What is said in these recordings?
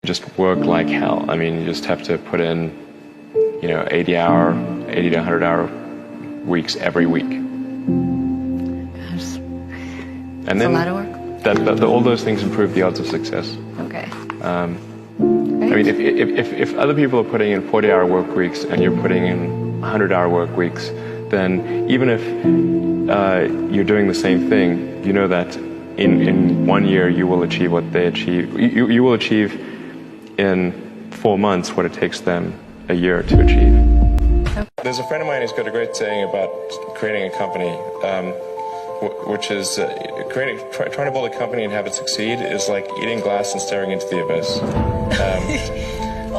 just work like hell. I mean, you just have to put in, 80 to 100 hour weeks every week. Gosh, And then a lot of work. All those things improve the odds of success. Okay. I mean, if other people are putting in 40-hour work weeks and you're putting in 100-hour work weeks, then even if you're doing the same thing, you know that in 1 year you will achieve what they achieve. You will achieve in 4 months what it takes them a year to achieve. There's a friend of mine who's got a great saying about creating a company, which is trying to build a company and have it succeed is like eating glass and staring into the abyss.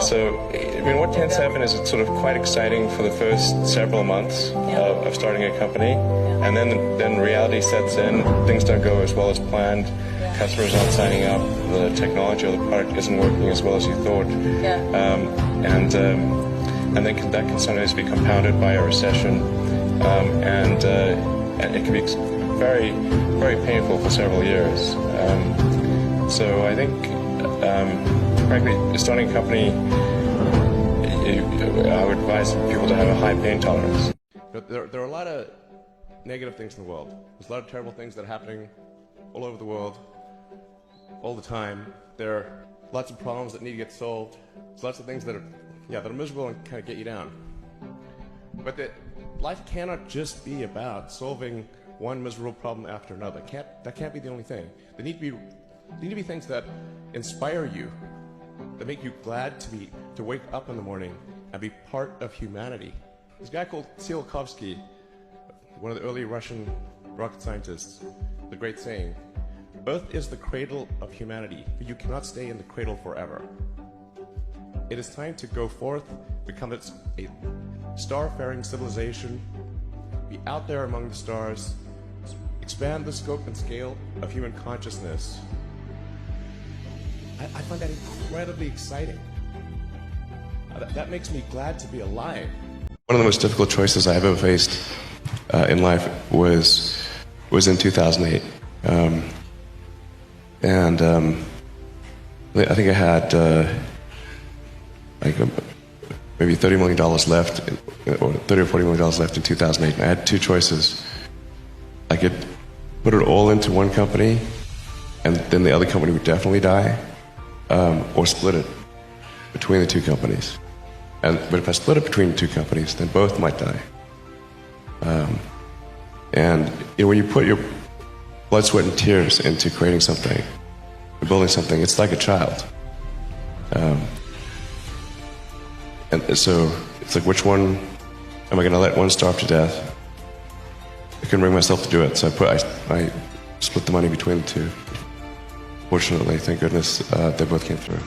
So, I mean, what tends to happen is it's sort of quite exciting for the first several months of starting a company, and then reality sets in. Things don't go as well as planned. Customers aren't signing up. The technology or the product isn't working as well as you thought. And then that can sometimes be compounded by a recession, and it can be very, very painful for several years. So I think, frankly, starting a company, I would advise people to have a high pain tolerance. There are a lot of negative things in the world. There's a lot of terrible things that are happening all over the world, all the time. There are lots of problems that need to get solved. There's lots of things that are miserable and kind of get you down. But life cannot just be about solving one miserable problem after another. That can't be the only thing. There need to be things that inspire you, that make you glad to wake up in the morning and be part of humanity. This guy called Tsiolkovsky, one of the early Russian rocket scientists, the great saying, "Earth is the cradle of humanity, but you cannot stay in the cradle forever." It is time to go forth, become a star-faring civilization, be out there among the stars, expand the scope and scale of human consciousness. I find that incredibly exciting. That makes me glad to be alive. One of the most difficult choices I've ever faced in life was in 2008. I think I had maybe $30 million left, or $30 or $40 million left in 2008. And I had two choices. I could put it all into one company, and then the other company would definitely die, or split it between the two companies. But if I split it between the two companies, then both might die. When you put your blood, sweat, and tears into creating something, building something, it's like a child. And so it's like, which one am I going to let one starve to death? I couldn't bring myself to do it, so I split the money between the two. Fortunately, thank goodness, they both came through.